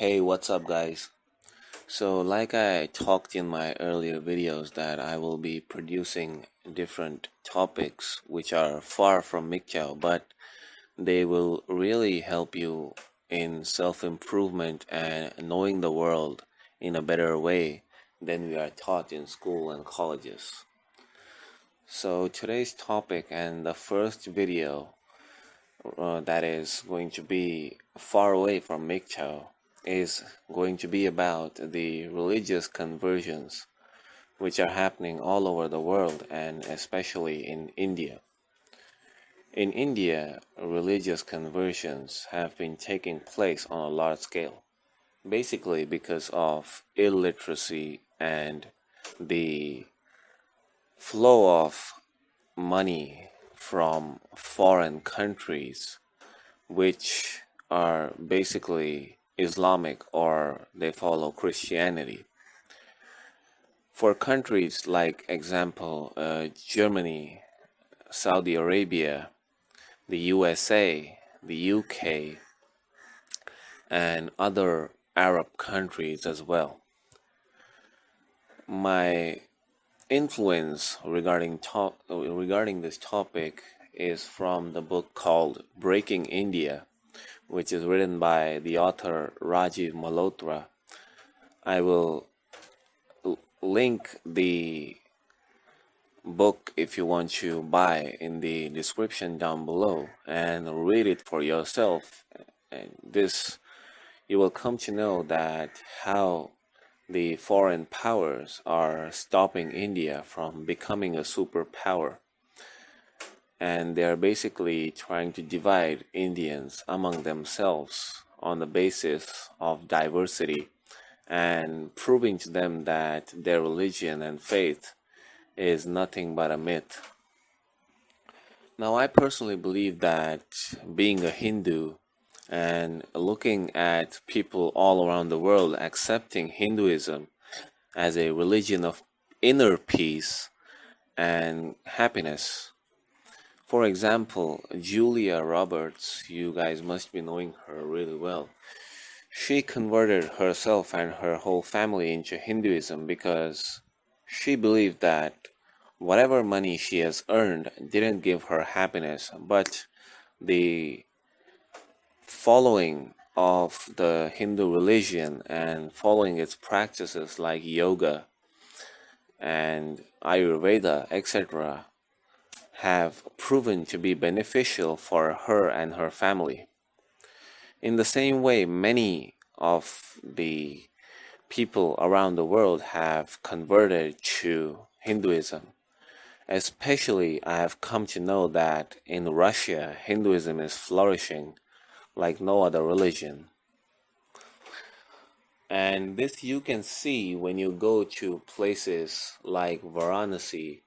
Hey, what's up, guys? So, like I talked in my earlier videos, that I will be producing different topics which are far from MGTOW, but they will really help you in self improvement and knowing the world in a better way than we are taught in school and colleges. So, today's topic and the first video that is going to be far away from MGTOW is going to be about the religious conversions which are happening all over the world and especially in India. In India, religious conversions have been taking place on a large scale, basically because of illiteracy and the flow of money from foreign countries which are basically Islamic or they follow Christianity. For countries like example Germany, Saudi Arabia, the USA, the UK, and other Arab countries as well. My influence regarding this topic is from the book called Breaking India, which is written by the author Rajiv Malhotra. I will link the book if you want to buy in the description down below and read it for yourself. And this, you will come to know that how the foreign powers are stopping India from becoming a superpower. And they are basically trying to divide Indians among themselves on the basis of diversity and proving to them that their religion and faith is nothing but a myth. Now, I personally believe that being a Hindu and looking at people all around the world accepting Hinduism as a religion of inner peace and happiness. For example, Julia Roberts, you guys must be knowing her really well. She converted herself and her whole family into Hinduism because she believed that whatever money she has earned didn't give her happiness, but the following of the Hindu religion and following its practices like yoga and Ayurveda, etc., have proven to be beneficial for her and her family. In the same way, many of the people around the world have converted to Hinduism. Especially, I have come to know that in Russia, Hinduism is flourishing like no other religion. And this you can see when you go to places like Varanasi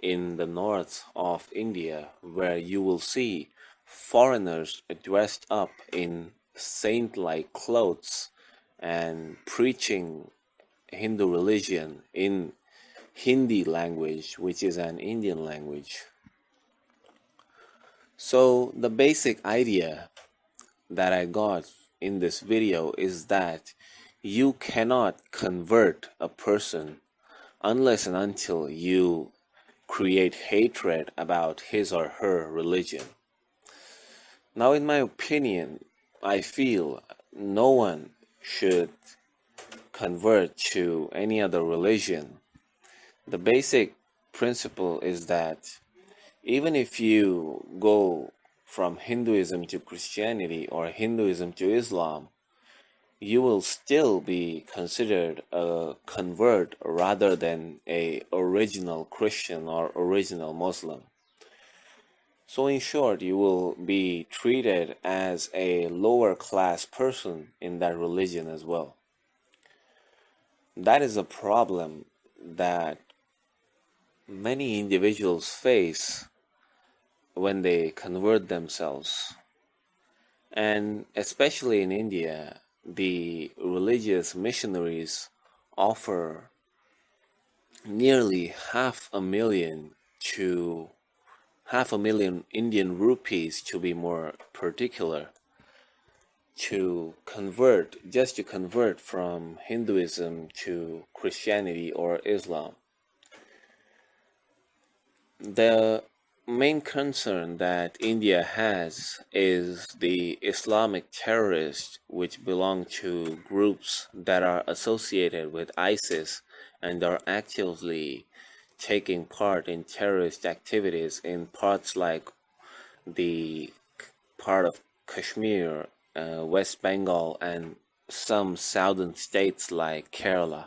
in the north of India, where you will see foreigners dressed up in saint-like clothes and preaching Hindu religion in Hindi language, which is an Indian language. So the basic idea that I got in this video is that you cannot convert a person unless and until you create hatred about his or her religion. Now, in my opinion, I feel no one should convert to any other religion. The basic principle is that even if you go from Hinduism to Christianity or Hinduism to Islam, you will still be considered a convert rather than a original Christian or original Muslim. So in short, you will be treated as a lower class person in that religion as well. That is a problem that many individuals face when they convert themselves. And especially in India, the religious missionaries offer nearly 500,000 to 500,000 Indian rupees, to be more particular, just to convert from Hinduism to Christianity or Islam. The main concern that India has is the Islamic terrorists, which belong to groups that are associated with ISIS and are actively taking part in terrorist activities in parts like the part of Kashmir, West Bengal, and some southern states like Kerala.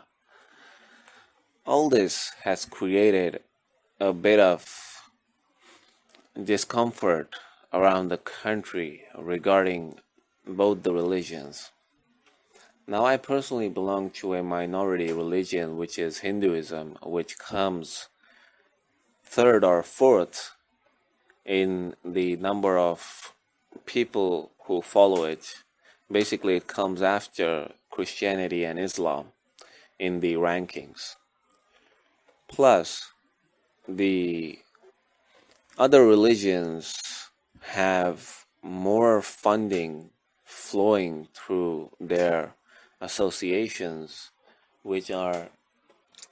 All this has created a bit of discomfort around the country regarding both the religions. Now, I personally belong to a minority religion, which is Hinduism, which comes third or fourth in the number of people who follow it. Basically, it comes after Christianity and Islam in the rankings. Plus, the other religions have more funding flowing through their associations, which are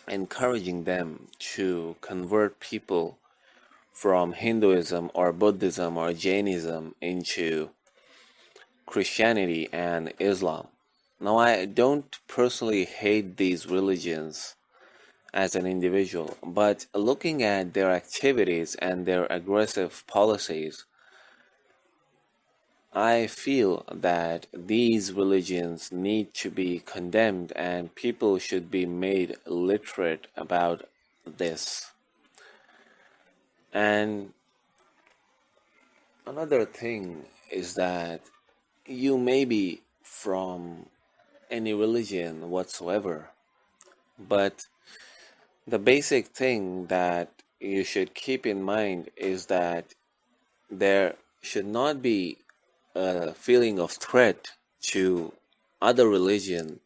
encouraging them to convert people from Hinduism or Buddhism or Jainism into Christianity and Islam. Now, I don't personally hate these religions as an individual, but looking at their activities and their aggressive policies, I feel that these religions need to be condemned and people should be made literate about this. And another thing is that you may be from any religion whatsoever, but the basic thing that you should keep in mind is that there should not be a feeling of threat to other religion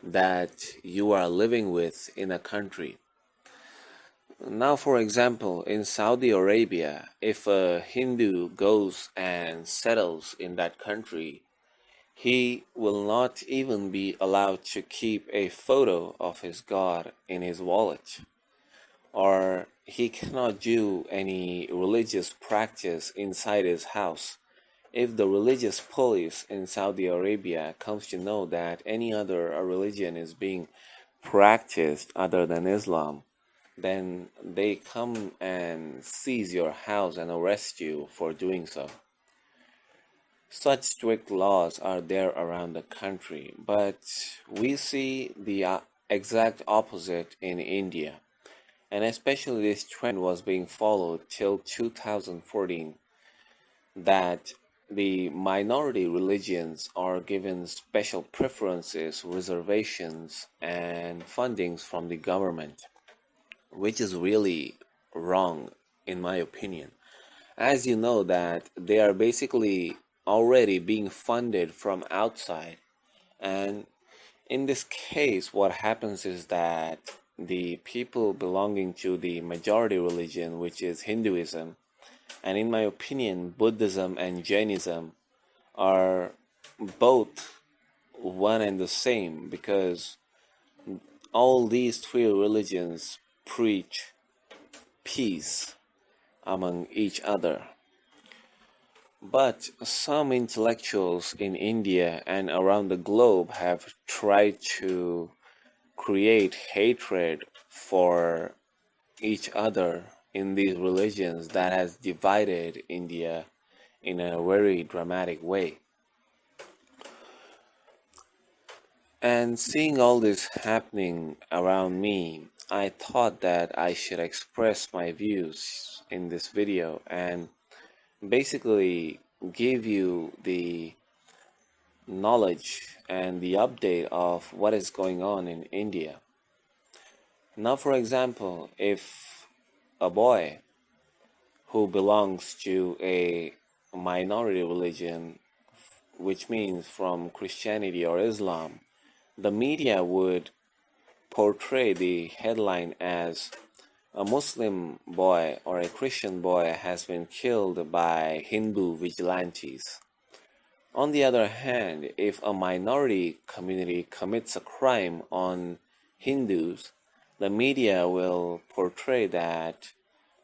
that you are living with in a country. Now, for example, in Saudi Arabia, if a Hindu goes and settles in that country, he will not even be allowed to keep a photo of his god in his wallet, or he cannot do any religious practice inside his house. If the religious police in Saudi Arabia comes to know that any other religion is being practiced other than Islam, then they come and seize your house and arrest you for doing so. Such strict laws are there around the country, but we see the exact opposite in India. And especially this trend was being followed till 2014, that the minority religions are given special preferences, reservations, and fundings from the government, which is really wrong in my opinion. As you know that they are basically already being funded from outside, and in this case what happens is that the people belonging to the majority religion, which is Hinduism, and in my opinion Buddhism and Jainism, are both one and the same, because all these three religions preach peace among each other. But some intellectuals in India and around the globe have tried to create hatred for each other in these religions that has divided India in a very dramatic way. And seeing all this happening around me, I thought that I should express my views in this video and basically give you the knowledge and the update of what is going on in India. Now, for example, if a boy who belongs to a minority religion, which means from Christianity or Islam, the media would portray the headline as a Muslim boy or a Christian boy has been killed by Hindu vigilantes. On the other hand, if a minority community commits a crime on Hindus, the media will portray that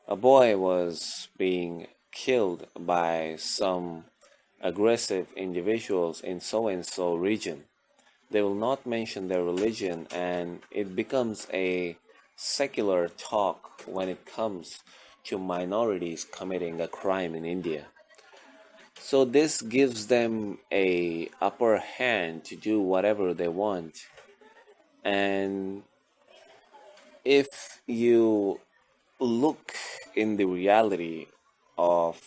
a boy was being killed by some aggressive individuals in so and so region. They will not mention their religion, and it becomes a secular talk when it comes to minorities committing a crime in India. So this gives them a upper hand to do whatever they want. And if you look in the reality of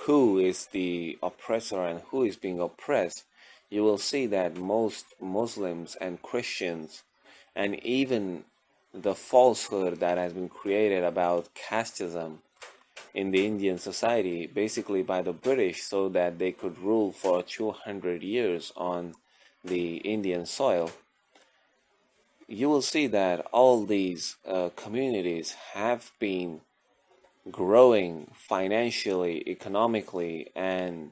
who is the oppressor and who is being oppressed, you will see that most Muslims and Christians, and even the falsehood that has been created about casteism in the Indian society, basically by the British, so that they could rule for 200 years on the Indian soil, you will see that all these communities have been growing financially, economically, and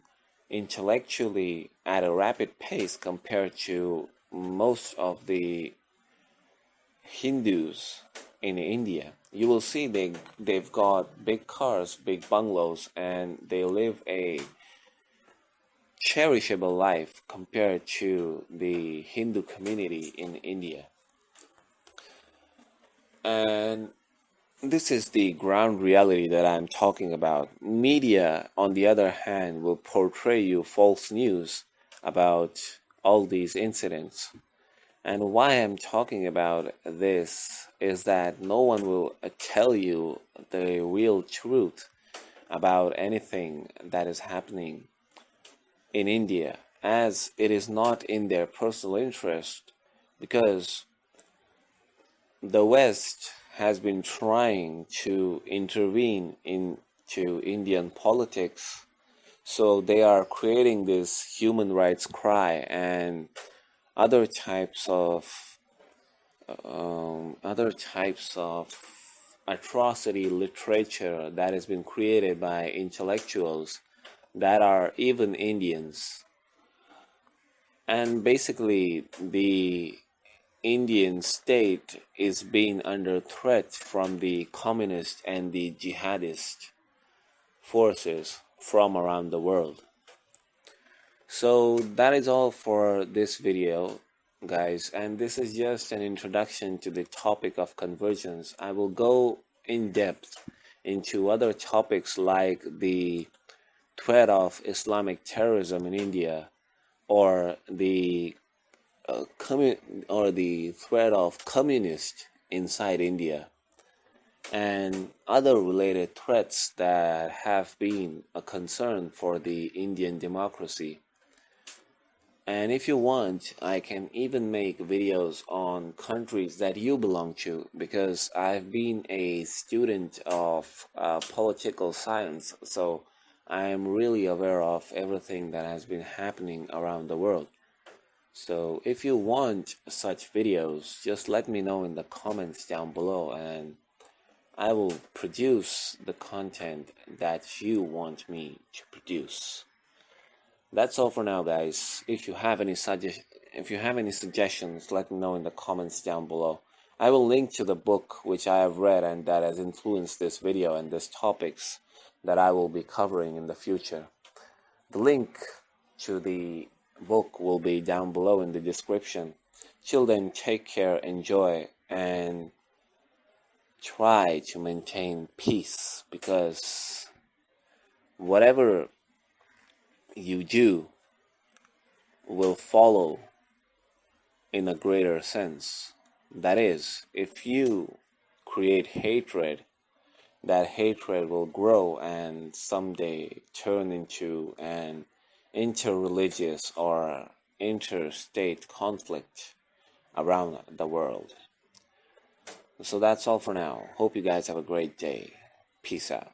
intellectually at a rapid pace compared to most of the Hindus in India. You will see they've got big cars, big bungalows, and they live a cherishable life compared to the Hindu community in India. And this is the ground reality that I'm talking about. Media, on the other hand, will portray you false news about all these incidents. And why I'm talking about this is that no one will tell you the real truth about anything that is happening in India, as it is not in their personal interest, because the West has been trying to intervene into Indian politics. So they are creating this human rights cry and other types of atrocity literature that has been created by intellectuals that are even Indians. And basically, the Indian state is being under threat from the communist and the jihadist forces from around the world. So that is all for this video, guys, and this is just an introduction to the topic of convergence. I will go in depth into other topics like the threat of Islamic terrorism in India, or the threat of communist inside India, and other related threats that have been a concern for the Indian democracy. And if you want, I can even make videos on countries that you belong to, because I've been a student of political science, so I am really aware of everything that has been happening around the world. So if you want such videos, just let me know in the comments down below, and I will produce the content that you want me to produce. That's all for now, guys. If you have any suggestions, let me know in the comments down below. I will link to the book which I have read and that has influenced this video and these topics that I will be covering in the future. The link to the book will be down below in the description. Till then, take care, enjoy, and try to maintain peace, because whatever you do will follow in a greater sense. That is, if you create hatred, that hatred will grow and someday turn into an interreligious or interstate conflict around the world. So that's all for now. Hope you guys have a great day. Peace out.